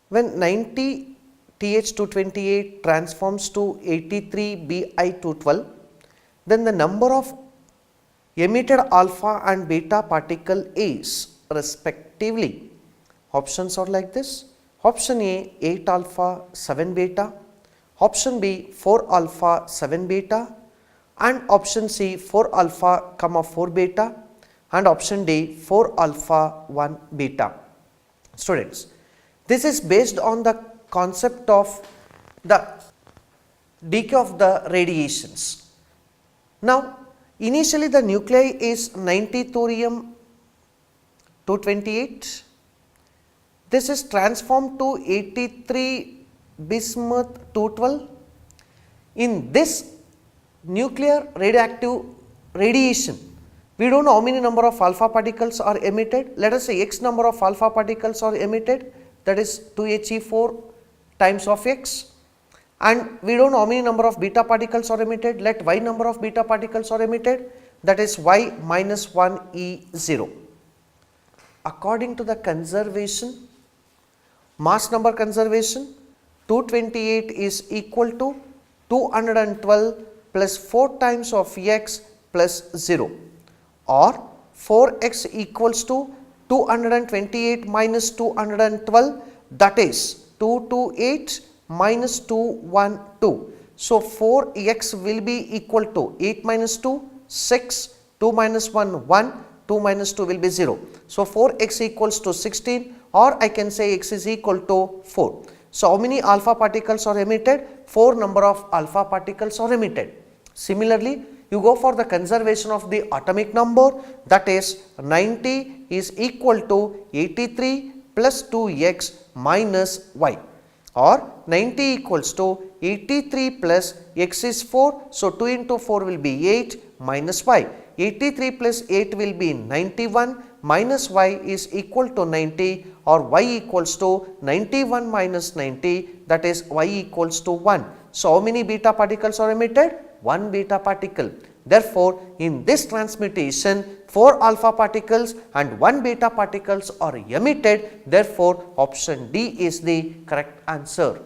When 90 TH228 transforms to 83 Bi212, then the number of emitted alpha and beta particle is respectively. Options are like this. Option A 8 alpha 7 beta, option B 4 alpha 7 beta, and option C 4 alpha comma 4 beta, and option D 4 alpha 1 beta. Students, this is based on the concept of the decay of the radiations. Now, initially the nuclei is 90 thorium 228. This is transformed to 83 bismuth 212. In this nuclear radioactive radiation, we don't know how many number of alpha particles are emitted. Let us say x number of alpha particles are emitted, that is 2He4 times of x, and we don't know how many number of beta particles are emitted. Let y number of beta particles are emitted, that is y minus 1 E0. According to the conservation, mass number conservation, 228 is equal to 212 plus 4 times of x plus 0, or 4x equals to 228 minus 212, that is 228 minus 212. So, 4x will be equal to 8 minus 2, 6, 2 minus 1, 1, 2 minus 2 will be 0. So, 4x equals to 16, or I can say x is equal to 4. So, how many alpha particles are emitted? 4 number of alpha particles are emitted. Similarly, you go for the conservation of the atomic number, that is 90 is equal to 83 plus 2x minus y, or 90 equals to 83 plus x is 4. So, 2 into 4 will be 8 minus y. 83 plus 8 will be 91 minus y is equal to 90, or y equals to 91 minus 90, that is y equals to 1. So, how many beta particles are emitted? 1 beta particle. Therefore, in this transmutation 4 alpha particles and 1 beta particles are emitted. Therefore, option D is the correct answer.